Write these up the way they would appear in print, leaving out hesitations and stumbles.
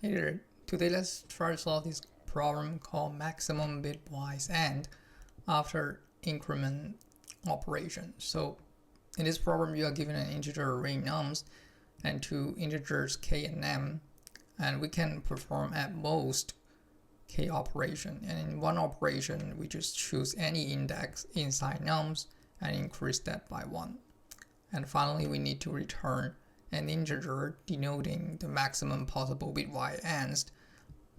Hey there, today let's try to solve this problem called maximum bitwise AND after increment operation. So in this problem you are given an integer array nums and two integers k and m, and we can perform at most k operation, and in one operation we just choose any index inside nums and increase that by 1. And finally we need to return an integer denoting the maximum possible bitwise ANDs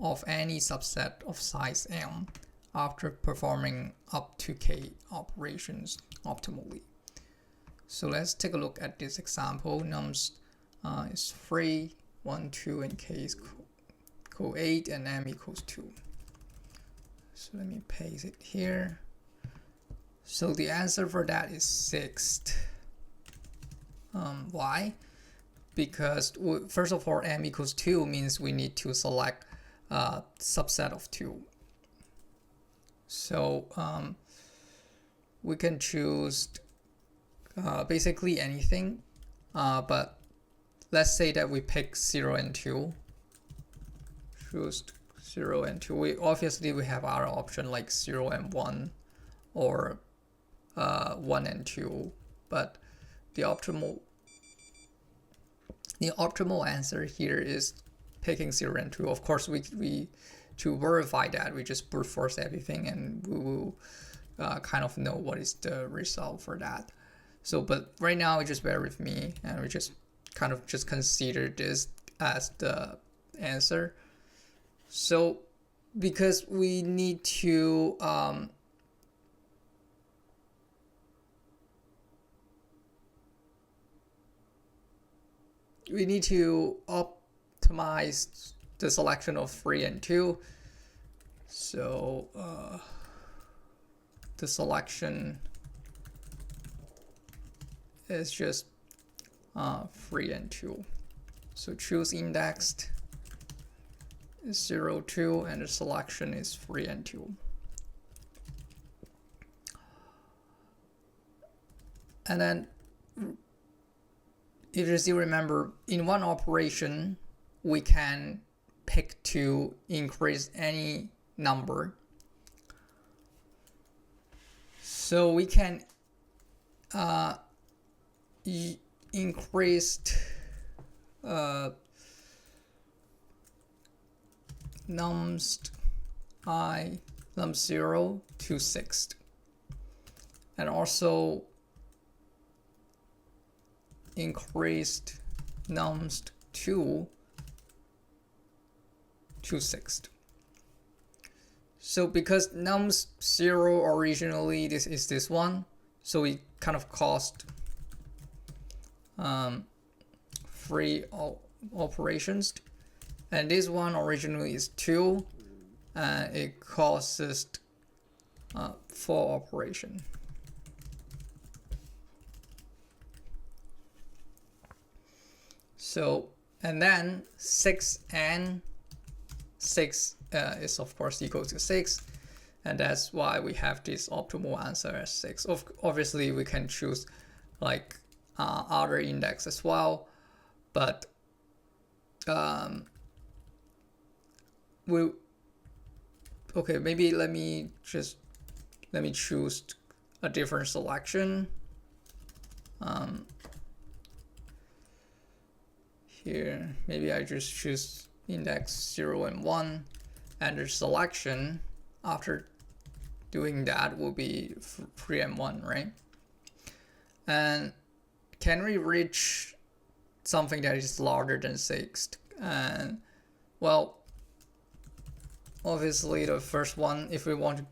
of any subset of size m after performing up to k operations optimally. So let's take a look at this example. Nums is 3, 1, 2, and k is equal 8 and m equals 2. So let me paste it here. So the answer for that is 6. Why? Because first of all, m equals 2 means we need to select a subset of 2. So we can choose basically anything, but let's say that we pick 0 and 2. Choose 0 and 2. We have our option like 0 and 1 or 1 and 2, but the optimal answer here is picking 0 and 2. Of course, we to verify that, we just brute force everything and we will kind of know what is the result for that. So, but right now, just bear with me and we just kind of just consider this as the answer. So, because we need to optimize the selection of 3 and 2. So the selection is just 3 and 2. So choose indexed is 0, 2, and the selection is 3 and 2. And then if you still remember, in one operation, we can pick to increase any number. So we can increase nums 0 to 6, and also increased nums 2 to 6. So because nums 0 originally this one, so we kind of cost 3 operations, and this one originally is 2, and it causes 4 operation. So, and then 6 and 6 is of course equal to 6, and that's why we have this optimal answer as 6. Obviously we can choose like other index as well, but maybe let me choose a different selection. Here, maybe I just choose index 0 and 1, and the selection after doing that will be 3 and 1, right? And can we reach something that is larger than 6? And well, obviously the first one, if we want to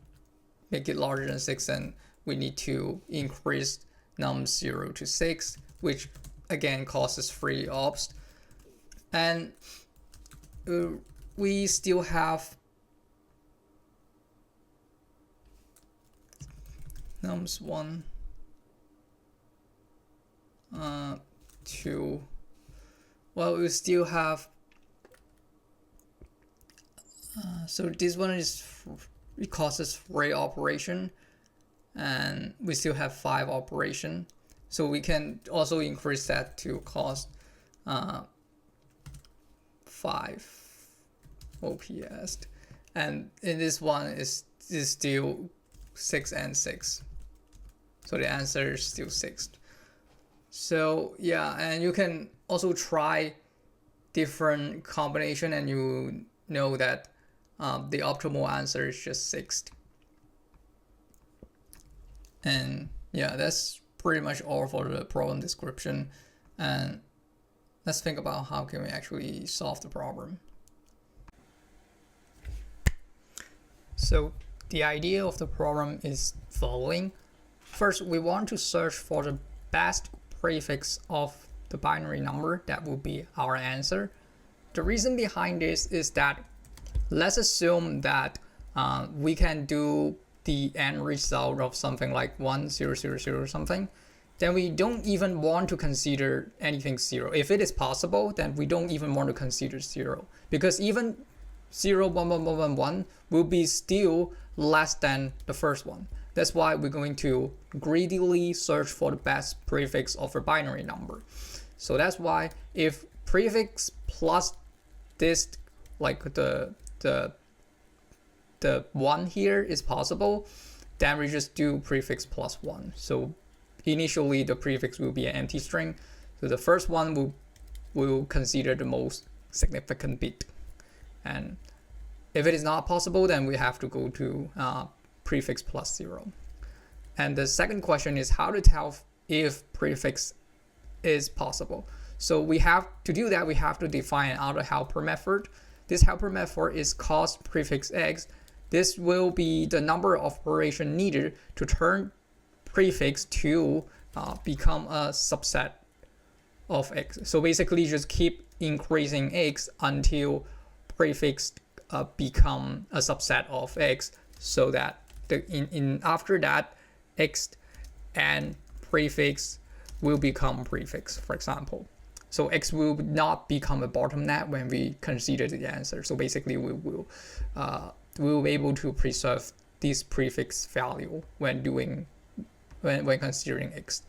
make it larger than 6, then we need to increase num 0 to 6, which again causes 3 ops. And we still have nums 1, 2. Well, we still have so this one it causes 3 operation, and we still have 5 operation. So we can also increase that to cost 5 OPS. And in this one is still 6 and 6. So the answer is still 6. So yeah, and you can also try different combination and you know that the optimal answer is just 6. And yeah, that's pretty much all for the problem description. And let's think about how can we actually solve the problem. So the idea of the problem is following. First, we want to search for the best prefix of the binary number. That will be our answer. The reason behind this is that let's assume that we can do the end result of something like 1000 something. Then we don't even want to consider anything 0. If it is possible, then we don't even want to consider 0, because even 0, 1, 1, 1, 1, 1 will be still less than the first one. That's why we're going to greedily search for the best prefix of a binary number. So that's why if prefix plus this, like the 1 here is possible, then we just do prefix plus 1. So initially the prefix will be an empty string. So the first one will consider the most significant bit. And if it is not possible, then we have to go to prefix plus 0. And the second question is how to tell if prefix is possible. So we have to do that, we have to define another helper method. This helper method is cost prefix x. This will be the number of operations needed to turn prefix to become a subset of x. So basically just keep increasing x until prefix become a subset of x, so that after that x and prefix will become prefix, for example. So x will not become a bottleneck when we consider the answer. So basically we will be able to preserve this prefix value when considering x.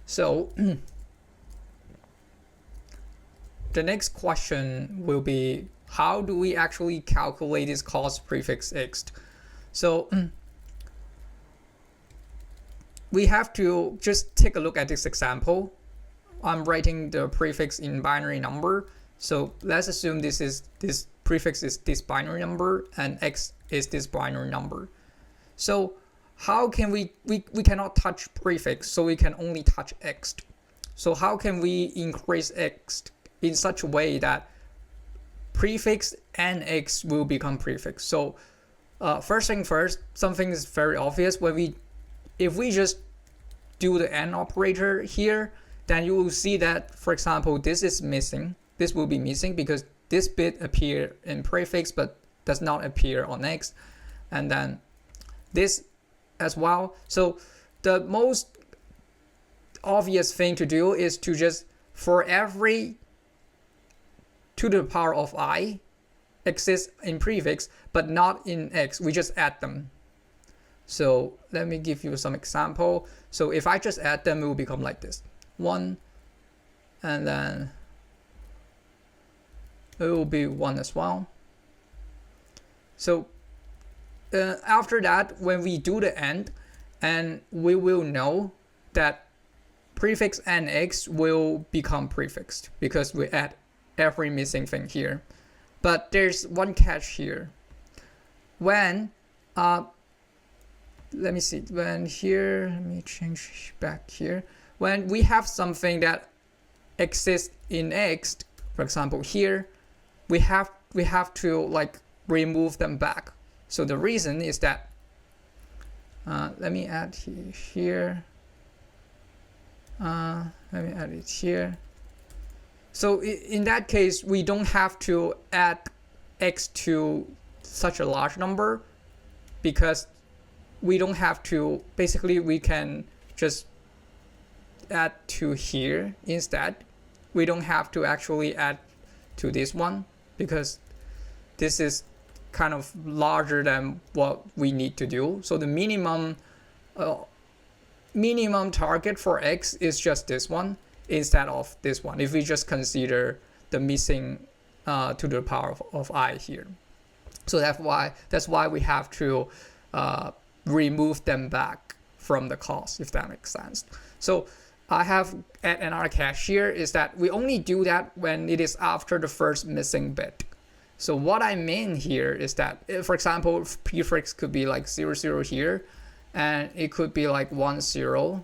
So the next question will be, how do we actually calculate this cost prefix x? So we have to just take a look at this example. I'm writing the prefix in binary number. So let's assume this prefix is this binary number and x is this binary number. So how can we cannot touch prefix, so we can only touch x. So how can we increase x in such a way that prefix and x will become prefix? So first thing first, something is very obvious. If we just do the AND operator here, then you will see that, for example, this is missing. This will be missing because this bit appears in prefix but does not appear on x, and then this as well. So the most obvious thing to do is to just, for every to the power of I exists in prefix but not in x, we just add them. So let me give you some example. So if I just add them, it will become like this: 1, and then it will be 1 as well. So after that, when we do the AND, and we will know that prefix and x will become prefixed because we add every missing thing here. But there's one catch here. When let me see, when here, let me change back here. When we have something that exists in x, for example here, we have to like remove them back. So the reason is that let me add here. Let me add it here. So in that case, we don't have to add x to such a large number, because we don't have to, basically we can just add to here instead. We don't have to actually add to this one because this is kind of larger than what we need to do. So the minimum target for x is just this one instead of this one, if we just consider the missing to the power of I here. So that's why we have to remove them back from the cost, if that makes sense. So I have another catch here is that we only do that when it is after the first missing bit. So what I mean here is that, for example, prefix could be like 00 here, and it could be like 10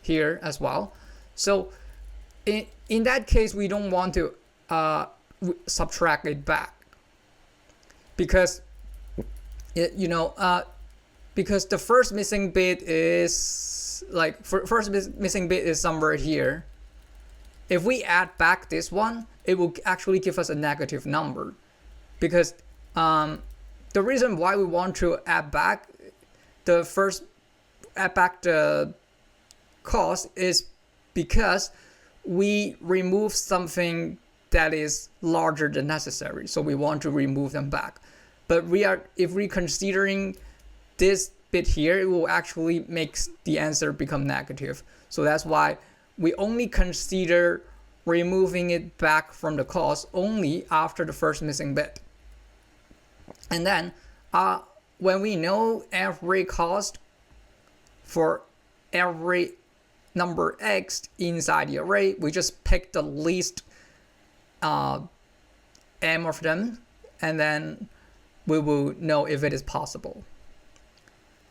here as well. So in that case, we don't want to subtract it back, because because the first missing bit is like first missing bit is somewhere here. If we add back this one, it will actually give us a negative number, because the reason why we want to add back the cost is because we remove something that is larger than necessary, so we want to remove them back. But if we're considering this bit here, it will actually make the answer become negative. So that's why we only consider removing it back from the cost only after the first missing bit. And then when we know every cost for every number x inside the array, we just pick the least m of them, and then we will know if it is possible.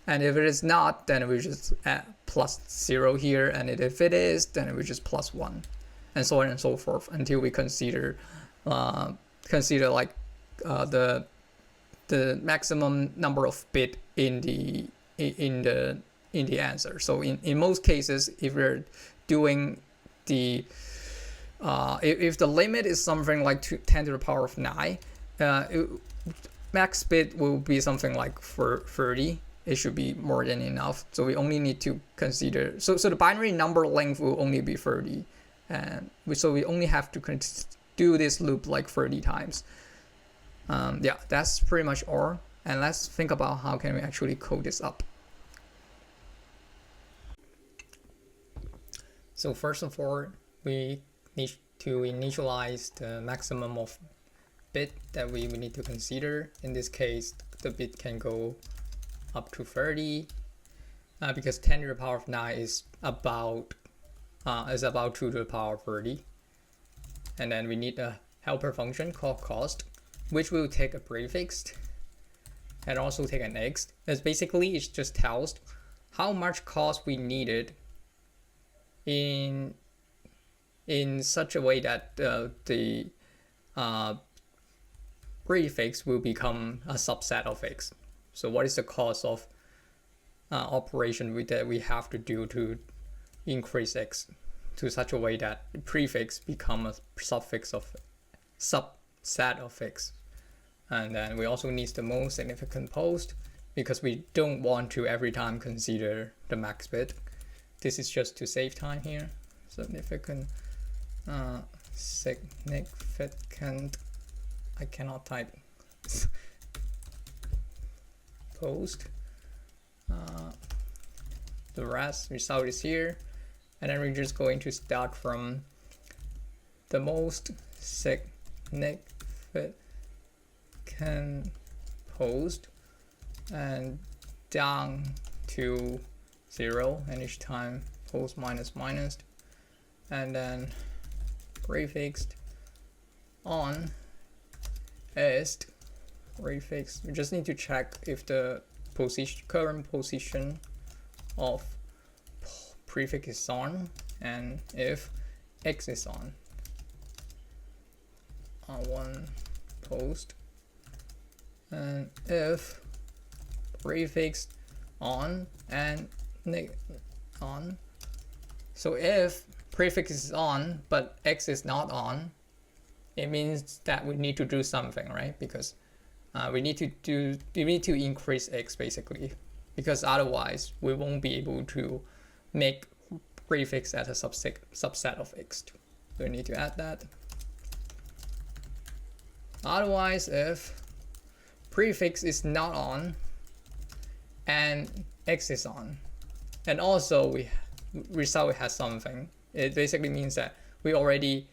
And if it is not, then we just add +0 here, and if it is, then we just +1, and so on and so forth until we consider like the maximum number of bit in the answer. So in most cases, if we're doing the if the limit is something like 10 to the power of 9, max bit will be something like 30. It should be more than enough. So we only need to consider, so the binary number length will only be 30, and so we only have to do this loop like 30 times. Yeah, that's pretty much all. And let's think about how can we actually code this up. So first of all, we need to initialize the maximum of bit that we need to consider. In this case, the bit can go up to 30, because 10 to the power of 9 is about 2 to the power of 30. And then we need a helper function called cost, which will take a prefix and also take an x. It's basically, it just tells how much cost we needed in such a way that the prefix will become a subset of x. So what is the cost of operation that we have to do to increase x to such a way that the prefix become a subset of x. And then we also need the most significant post, because we don't want to every time consider the max bit. This is just to save time here. Significant, I cannot type. Post. The result is here, and then we're just going to start from the most significant post and down to 0, and each time post minus, and then prefixed on is prefix. We just need to check if the current position of prefix is on, and if x is on one post, and if prefix on and on. So if prefix is on but x is not on, it means that we need to do something, right? Because we need to increase x basically, because otherwise we won't be able to make prefix as a subset of x. So we need to add that. Otherwise, if prefix is not on and x is on, and also result has something, it basically means that we already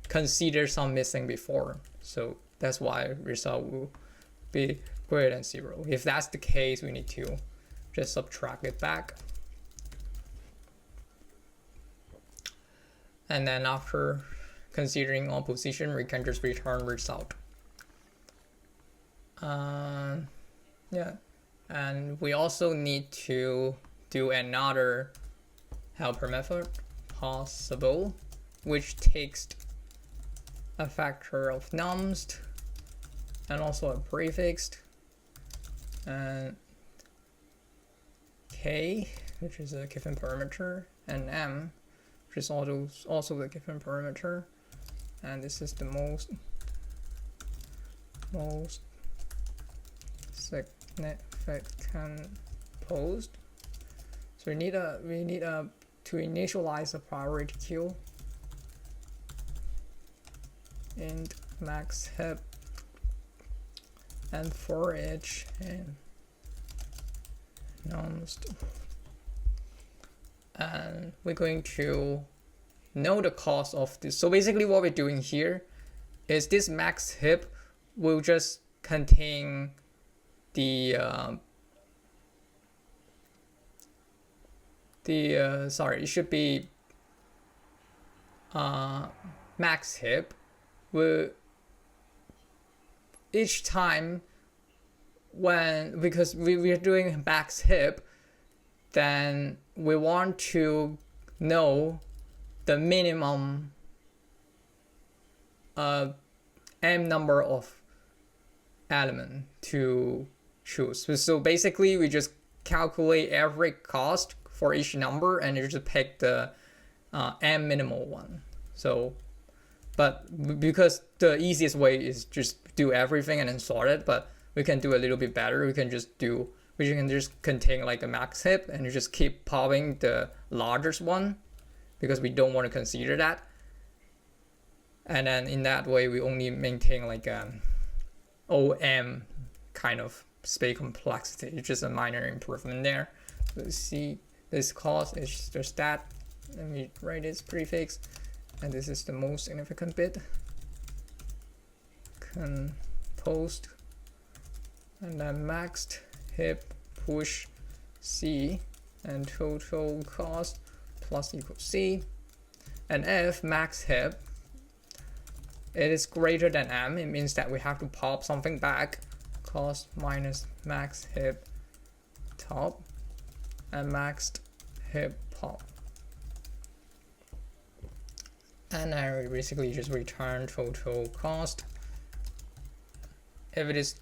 consider some missing before. So that's why result will be greater than 0. If that's the case, we need to just subtract it back. And then after considering all position, we can just return result. Yeah, and we also need to do another helper method possible, which takes a factor of nums and also a prefix and k, which is a given parameter, and m, which is also the given parameter, and this is the most significant post. So we need to initialize a priority queue int max heap and for each and nums, and we're going to know the cost of this. So basically what we're doing here is this max heap will just contain the sorry, it should be max heap will each time when, because we are doing max heap, then we want to know the minimum m number of element to choose. So basically we just calculate every cost for each number and you just pick the m minimal one. So but because the easiest way is just do everything and then sort it, but we can do a little bit better. We can just contain like a max heap and you just keep popping the largest one because we don't want to consider that. And then in that way we only maintain like an OM kind of space complexity. It's just a minor improvement there. So let's see, this cost is just that. Let me write its prefix, and this is the most significant bit. Post, and then maxed heap push C, and total cost plus equals C. And if max heap it is greater than m, it means that we have to pop something back. Cost minus max heap top and maxed heap pop. And then we basically just return total cost. If it is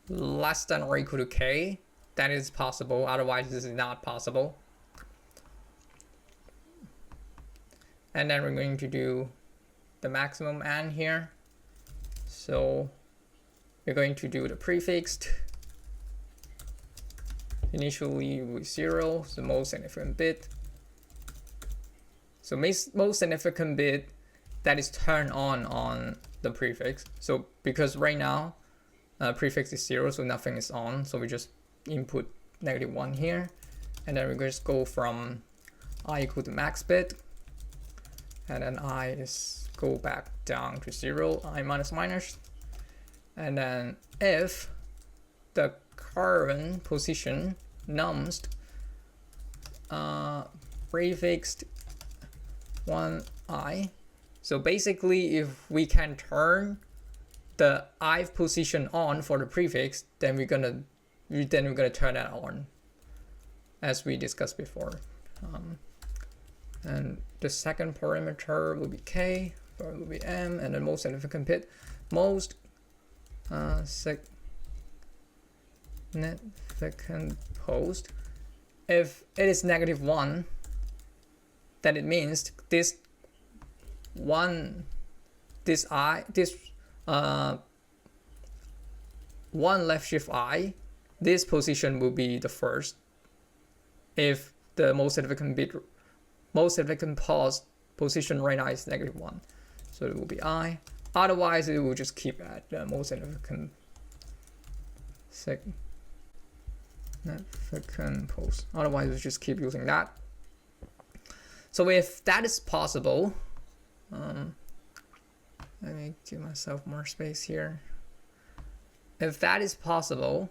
less than or equal to k, that is possible, otherwise this is not possible. And then we're going to do the maximum n here. So we're going to do the prefixed initially with 0, the most significant bit. So most significant bit that is turned on the prefix. So because right now prefix is 0, so nothing is on, so we just input -1 here, and then we just go from I equal to max bit, and then I is go back down to 0, I minus minus, and then if the current position nums prefixed 1i. So basically if we can turn the ith position on for the prefix, then we're gonna turn that on, as we discussed before. And the second parameter will be k, third will be m, and the most significant bit, most significant post. If it is -1, then it means this one left shift I, this position will be the first if the most significant pause position right now is -1. So it will be I. Otherwise it will just keep at the most significant post. Otherwise we'll just keep using that. So if that is possible, Let me give myself more space here. If that is possible,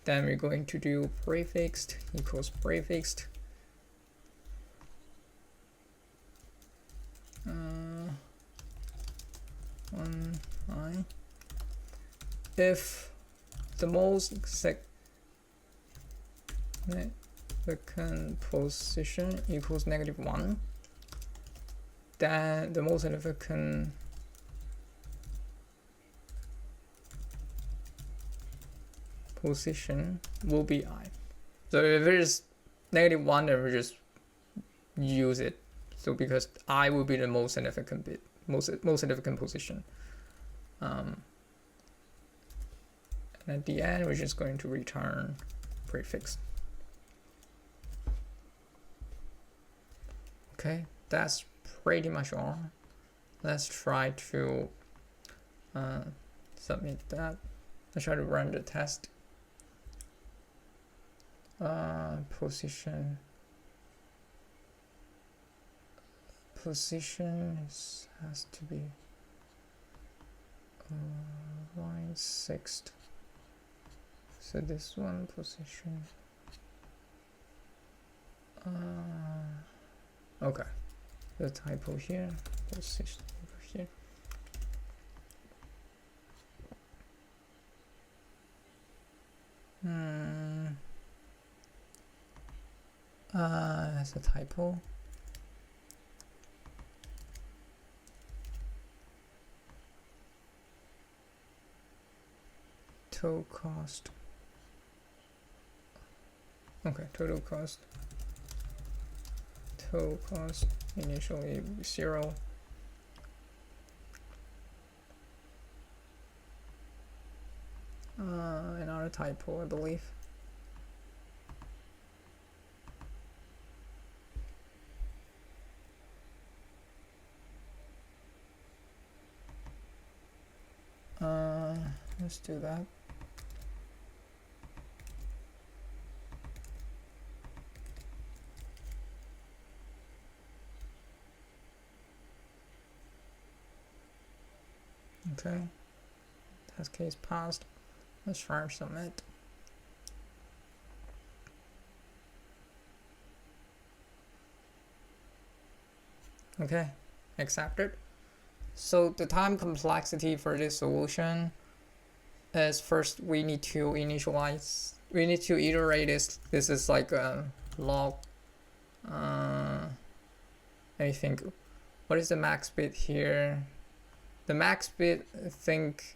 then we're going to do prefixed equals prefixed. One I. If the most significant position equals -1, then the most significant position will be I. So if it is -1, then we just use it. So because I will be the most significant bit, most significant position. And at the end, we're just going to return prefix. Okay, that's pretty much all. Let's try to submit that. Let's try to run the test. Position has to be line 6. So this one position. Okay, the typo here. Position over here. That's a typo. Total cost. Okay, total cost. Total cost initially 0. Another typo, I believe. Let's do that. Okay, test case passed. Let's try submit. Okay, accepted. So the time complexity for this solution is, first we need to initialize, we need to iterate this. This is like a log. I think, what is the max bit here? The max bit, I think,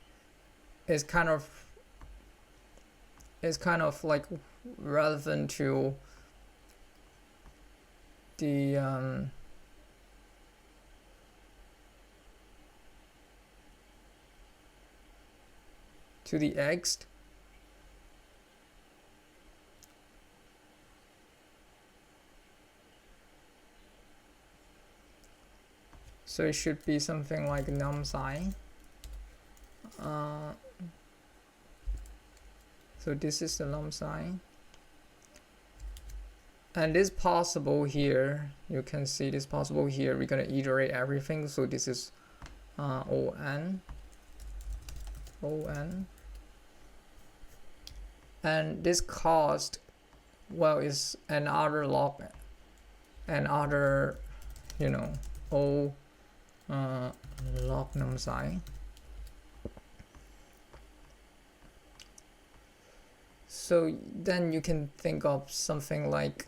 is kind of like relevant to the ext. So it should be something like num psi. So this is the num psi. And this possible here, you can see this possible here, we're gonna iterate everything. So this is on. And this cost, well, is another log, another, you know, log num psi. So then you can think of something like,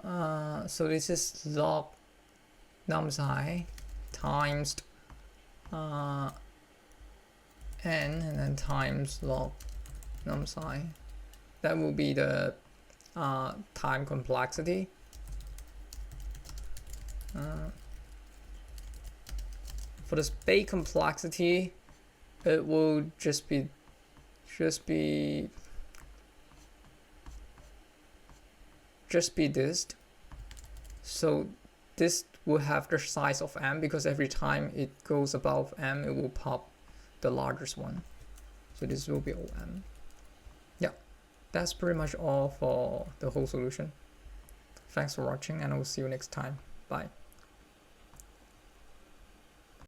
so this is log num psi times n, and then times log num psi. That will be the time complexity. For the space complexity, it will just be this. So this will have the size of m, because every time it goes above m, it will pop the largest one. So this will be OM. Yeah, that's pretty much all for the whole solution. Thanks for watching, and I will see you next time. Bye.